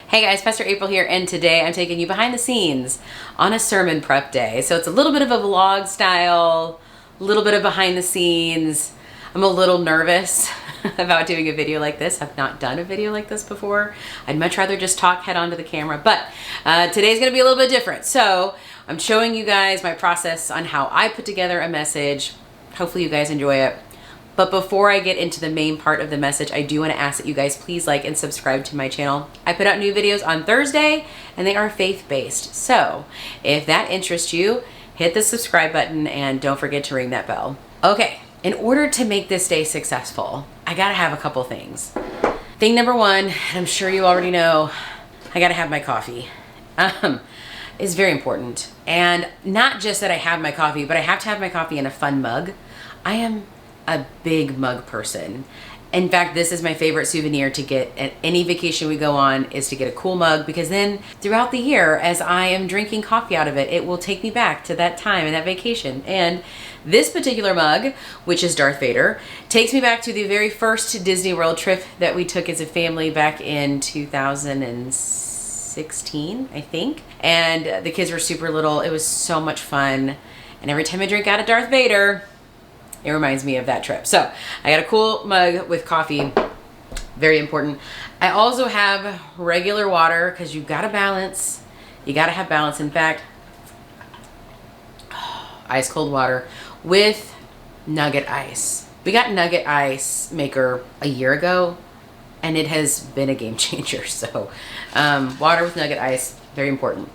Hey guys, Pastor April here, and today I'm taking you behind the scenes on a sermon prep day. So it's a little bit of a vlog style, a little bit of behind the scenes. I'm a little nervous about doing a video like this. I've not done a video like this before. I'd much rather just talk head on to the camera, but today's gonna be a little bit different. So I'm showing you guys my process on how I put together a message. Hopefully you guys enjoy it. But before I get into the main part of the message, I do want to ask that you guys please like and subscribe to my channel. I put out new videos on Thursday and they are faith-based. So if that interests you, hit the subscribe button and don't forget to ring that bell. Okay, in order to make this day successful, I gotta have a couple things. Thing number one, I'm sure you already know, I gotta have my coffee. It's very important. And not just that I have my coffee, but I have to have my coffee in a fun mug. I am a big mug person. In fact, this is my favorite souvenir to get at any vacation we go on, is to get a cool mug, because then throughout the year, as I am drinking coffee out of it, it will take me back to that time and that vacation. And this particular mug, which is Darth Vader, takes me back to the very first Disney World trip that we took as a family back in 2016, I think. And the kids were super little. It was so much fun. And every time I drink out of Darth Vader, it reminds me of that trip. So I got a cool mug with coffee, very important. I also have regular water, because you've got to balance. You got to have balance. In fact, ice cold water with nugget ice. We got nugget ice maker a year ago and it has been a game changer. So water with nugget ice, very important.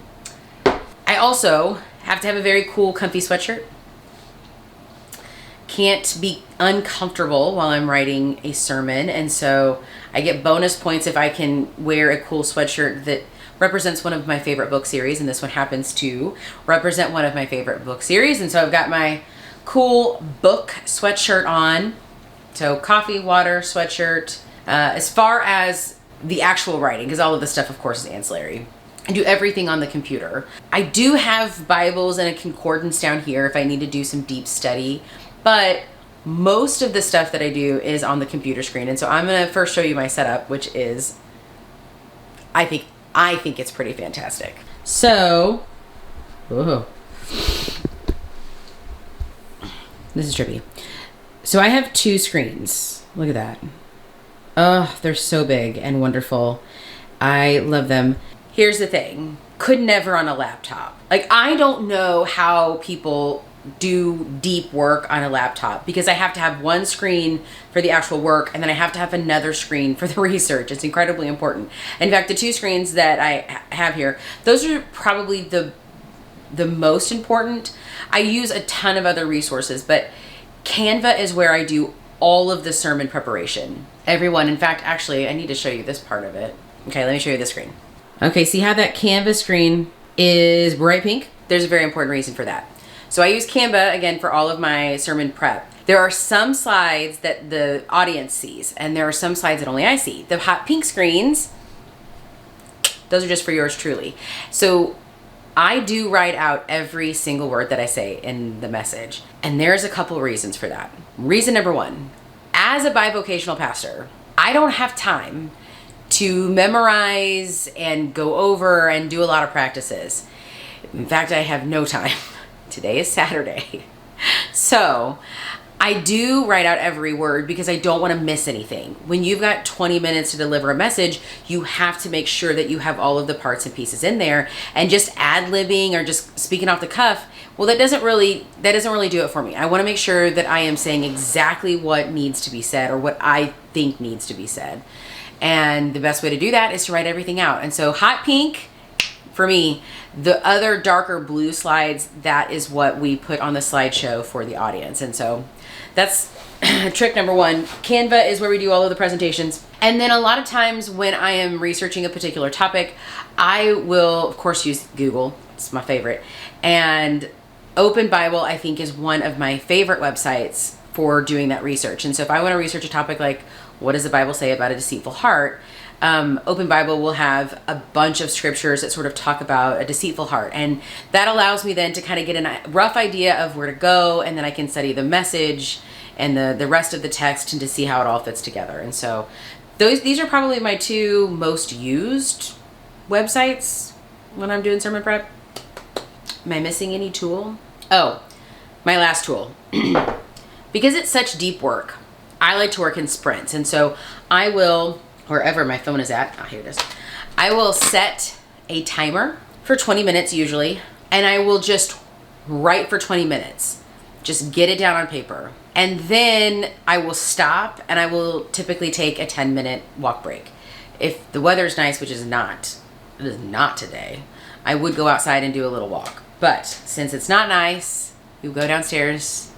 I also have to have a very cool, comfy sweatshirt. Can't be uncomfortable while I'm writing a sermon, and so I get bonus points if I can wear a cool sweatshirt that represents one of my favorite book series, and this one happens to represent one of my favorite book series. And so I've got my cool book sweatshirt on. So coffee, water, sweatshirt. As far as the actual writing, because all of this stuff of course is ancillary, I do everything on the computer. I do have Bibles and a concordance down here if I need to do some deep study, but most of the stuff that I do is on the computer screen. And so I'm gonna first show you my setup, which is, I think it's pretty fantastic. So, whoa. This is trippy. So I have two screens. Look at that. Oh, they're so big and wonderful. I love them. Here's the thing, could never on a laptop. Like, I don't know how people do deep work on a laptop, because I have to have one screen for the actual work and then I have to have another screen for the research. It's incredibly important. In fact, the two screens that I have here, those are probably the most important. I use a ton of other resources, but Canva is where I do all of the sermon preparation. Everyone, in fact, actually, I need to show you this part of it. Okay, let me show you this screen. Okay, see how that Canva screen is bright pink? There's a very important reason for that. So I use Canva, again, for all of my sermon prep. There are some slides that the audience sees, and there are some slides that only I see. The hot pink screens, those are just for yours truly. So I do write out every single word that I say in the message, and there's a couple reasons for that. Reason number one, as a bivocational pastor, I don't have time to memorize and go over and do a lot of practices. In fact, I have no time. Today is Saturday. So I do write out every word because I don't want to miss anything. When you've got 20 minutes to deliver a message, you have to make sure that you have all of the parts and pieces in there, and just ad-libbing or just speaking off the cuff, well, that doesn't really do it for me. I want to make sure that I am saying exactly what needs to be said, or what I think needs to be said. And the best way to do that is to write everything out. And so hot pink, for me, the other darker blue slides, that is what we put on the slideshow for the audience. And so that's trick number one. Canva is where we do all of the presentations. And then a lot of times when I am researching a particular topic, I will, of course, use Google. It's my favorite. And Open Bible, I think, is one of my favorite websites for doing that research. And so if I want to research a topic like, what does the Bible say about a deceitful heart? Open Bible will have a bunch of scriptures that sort of talk about a deceitful heart. And that allows me then to kind of get a rough idea of where to go, and then I can study the message and the rest of the text and to see how it all fits together. And so these are probably my two most used websites when I'm doing sermon prep. Am I missing any tool? Oh, my last tool. Because it's such deep work, I like to work in sprints. And so I will, wherever my phone is at, here it is. I will set a timer for 20 minutes usually, and I will just write for 20 minutes. Just get it down on paper. And then I will stop, and I will typically take a 10-minute walk break. If the weather's nice, which is not, it is not today, I would go outside and do a little walk. But since it's not nice, we go downstairs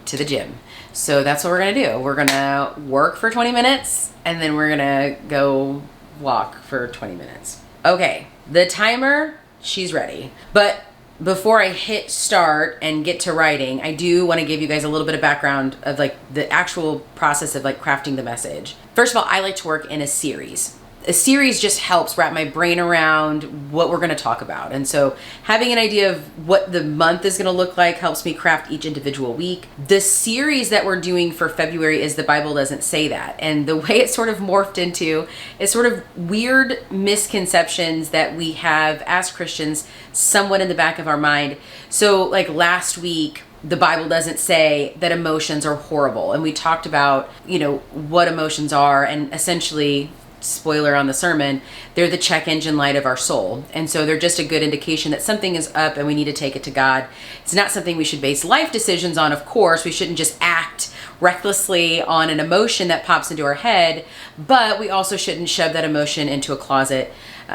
to the gym. So that's what we're gonna do. We're gonna work for 20 minutes, and then we're gonna go walk for 20 minutes. Okay, the timer, she's ready. But before I hit start and get to writing, I do want to give you guys a little bit of background of like the actual process of like crafting the message. First of all, I like to work in a series. A series just helps wrap my brain around what we're going to talk about. And so having an idea of what the month is going to look like helps me craft each individual week. The series that we're doing for February is The Bible Doesn't Say That. And the way it sort of morphed into is sort of weird misconceptions that we have as Christians somewhat in the back of our mind. So like last week, the Bible doesn't say that emotions are horrible. And we talked about, what emotions are, and essentially, spoiler on the sermon, they're the check engine light of our soul. And so they're just a good indication that something is up and we need to take it to God. It's not something we should base life decisions on, of course. We shouldn't just act recklessly on an emotion that pops into our head, but we also shouldn't shove that emotion into a closet.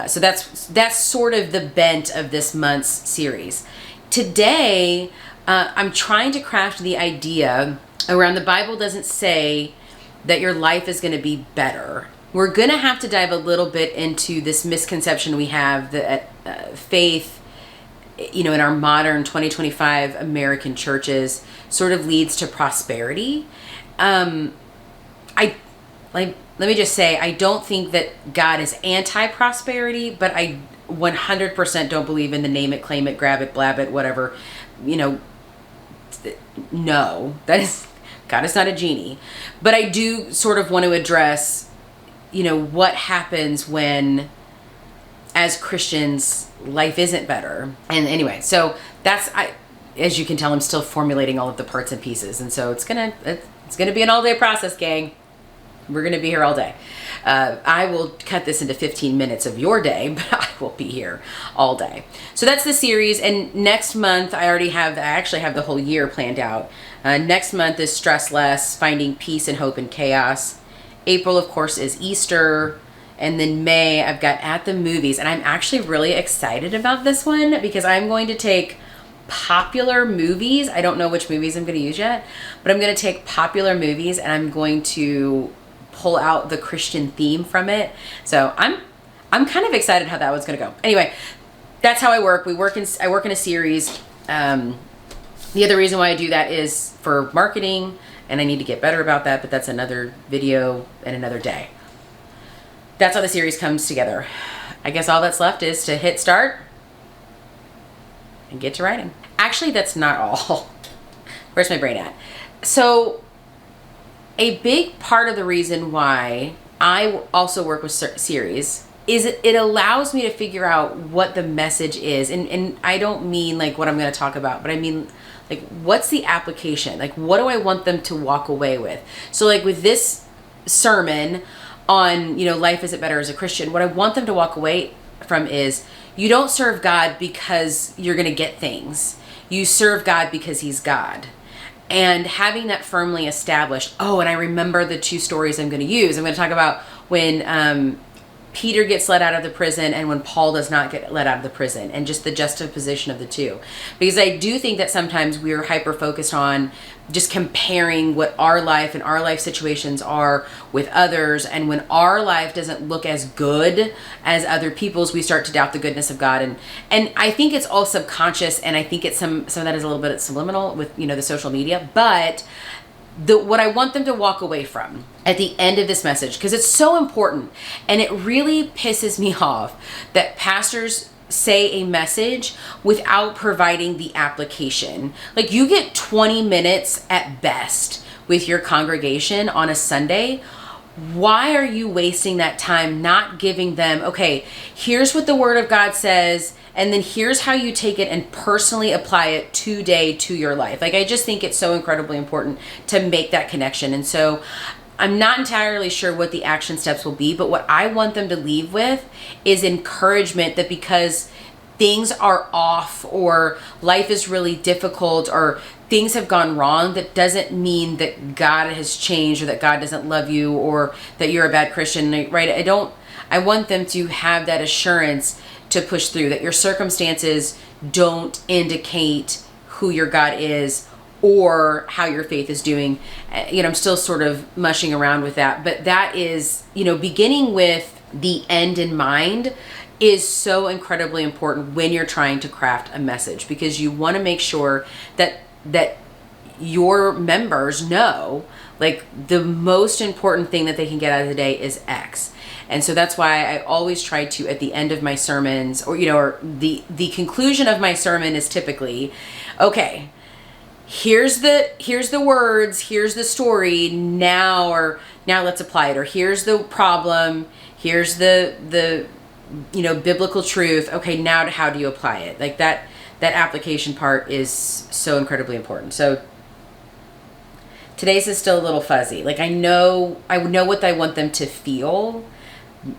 So that's sort of the bent of this month's series. Today, I'm trying to craft the idea around the Bible doesn't say that your life is going to be better. We're going to have to dive a little bit into this misconception we have that faith, in our modern 2025 American churches sort of leads to prosperity. Let me just say, I don't think that God is anti-prosperity, but I 100% don't believe in the name it, claim it, grab it, blab it, whatever. No, God is not a genie. But I do sort of want to address what happens when, as Christians, life isn't better. And anyway, so as you can tell, I'm still formulating all of the parts and pieces. And so it's gonna be an all-day process, gang. We're gonna be here all day. I will cut this into 15 minutes of your day, but I will be here all day. So that's the series. And next month, I actually have the whole year planned out. Next month is Stress Less, Finding Peace and Hope in Chaos. April, of course, is Easter. And then May, I've got At the Movies. And I'm actually really excited about this one because I'm going to take popular movies. I don't know which movies I'm going to use yet, but I'm going to take popular movies and I'm going to pull out the Christian theme from it. So I'm kind of excited how that one's going to go. Anyway, that's how I work. I work in a series. The other reason why I do that is for marketing, and I need to get better about that, but that's another video and another day. That's how the series comes together. I guess all that's left is to hit start and get to writing. Actually, that's not all. Where's my brain at? So a big part of the reason why I also work with series is it allows me to figure out what the message is. And I don't mean like what I'm going to talk about, but I mean like what's the application? Like what do I want them to walk away with? So like with this sermon on, life isn't better as a Christian, what I want them to walk away from is you don't serve God because you're going to get things. You serve God because he's God. And having that firmly established. Oh, and I remember the two stories I'm going to use. I'm going to talk about when Peter gets let out of the prison and when Paul does not get let out of the prison, and just the juxtaposition of the two. Because I do think that sometimes we're hyper focused on just comparing what our life and our life situations are with others. And when our life doesn't look as good as other people's, we start to doubt the goodness of God. And I think it's all subconscious, and I think it's some of that is a little bit subliminal with, the social media. But what I want them to walk away from at the end of this message, because it's so important, and it really pisses me off that pastors say a message without providing the application. Like you get 20 minutes at best with your congregation on a Sunday. Why are you wasting that time not giving them, okay, here's what the Word of God says, and then here's how you take it and personally apply it today to your life. Like, I just think it's so incredibly important to make that connection. And so I'm not entirely sure what the action steps will be, but what I want them to leave with is encouragement that because things are off or life is really difficult or things have gone wrong, that doesn't mean that God has changed or that God doesn't love you or that you're a bad Christian, right? I want them to have that assurance to push through, that your circumstances don't indicate who your God is or how your faith is doing. I'm still sort of mushing around with that, but that is, beginning with the end in mind is so incredibly important when you're trying to craft a message, because you want to make sure that your members know, like, the most important thing that they can get out of the day is X. And so that's why I always try to, at the end of my sermons, or the conclusion of my sermon is typically, okay, here's the words, here's the story, now let's apply it, or here's the problem, here's the biblical truth. Okay, now how do you apply it? Like that application part is so incredibly important. So today's is still a little fuzzy. Like I know what I want them to feel.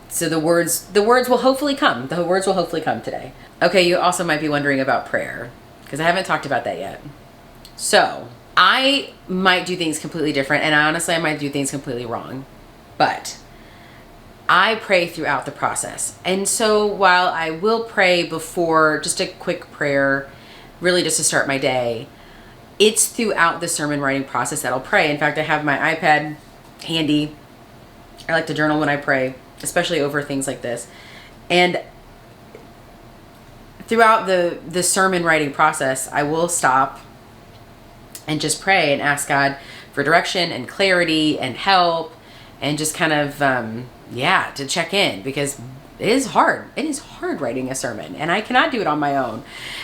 So the words will hopefully come. The words will hopefully come today. Okay, you also might be wondering about prayer, because I haven't talked about that yet. So I might do things completely different, and honestly I might do things completely wrong, but I pray throughout the process. And so while I will pray before, just a quick prayer, really just to start my day, it's throughout the sermon writing process that I'll pray. In fact, I have my iPad handy. I like to journal when I pray, especially over things like this. And throughout the sermon writing process, I will stop and just pray and ask God for direction and clarity and help, and just kind of, to check in, because it is hard. It is hard writing a sermon, and I cannot do it on my own.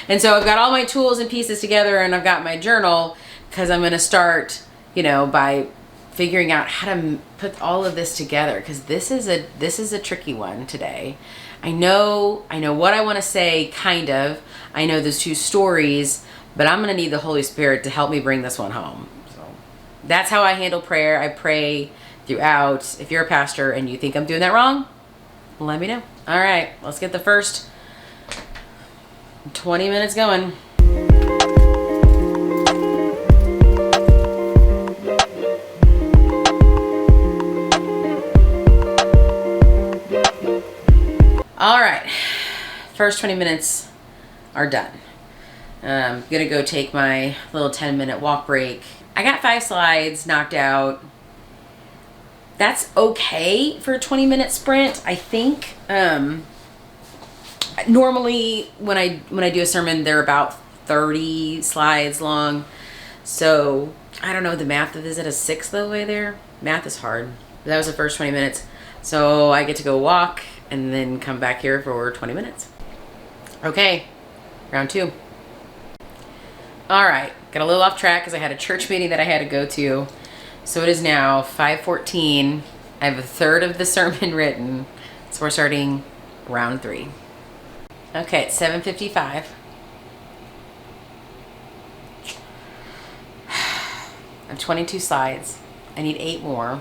And so I've got all my tools and pieces together, and I've got my journal, because I'm going to start, by figuring out how to put all of this together, because this is a tricky one today. I know what I want to say, kind of. I know there's two stories, but I'm going to need the Holy Spirit to help me bring this one home. So that's how I handle prayer. I pray throughout. If you're a pastor and you think I'm doing that wrong, let me know. All right, let's get the first 20 minutes going. All right, first 20 minutes are done. I'm gonna go take my little 10-minute walk break. I got 5 slides knocked out. That's okay for a 20-minute sprint, I think. Normally when I do a sermon, they're about 30 slides long. So I don't know the math. Is it a sixth of the way there? Math is hard. That was the first 20 minutes. So I get to go walk and then come back here for 20 minutes. Okay, round 2. All right, got a little off track because I had a church meeting that I had to go to. So it is now 5:14. I have a third of the sermon written. So we're starting round 3. Okay, it's 7:55. I have 22 slides. I need 8 more.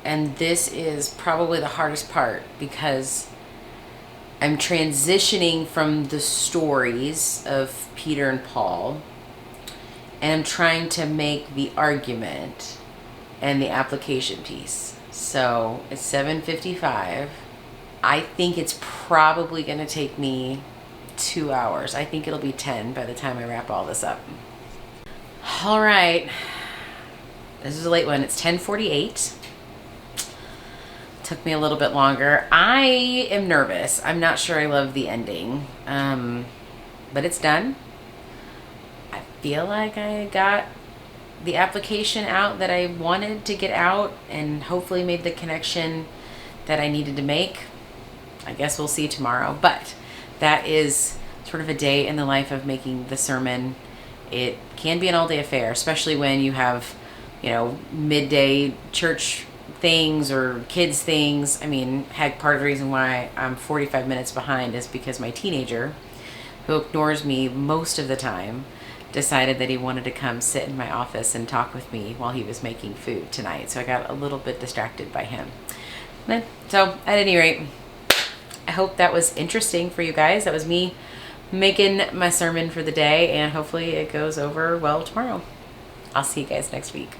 And this is probably the hardest part, because I'm transitioning from the stories of Peter and Paul, and I'm trying to make the argument and the application piece. So it's 7:55. I think it's probably going to take me 2 hours. I think it'll be 10 by the time I wrap all this up. All right. This is a late one. It's 10:48. Took me a little bit longer. I am nervous. I'm not sure I love the ending, but it's done. I feel like I got the application out that I wanted to get out, and hopefully made the connection that I needed to make. I guess we'll see tomorrow, but that is sort of a day in the life of making the sermon. It can be an all-day affair, especially when you have midday church things or kids things. I mean, heck, part of the reason why I'm 45 minutes behind is because my teenager, who ignores me most of the time, decided that he wanted to come sit in my office and talk with me while he was making food tonight. So I got a little bit distracted by him. So at any rate, I hope that was interesting for you guys. That was me making my sermon for the day, and hopefully it goes over well tomorrow. I'll see you guys next week.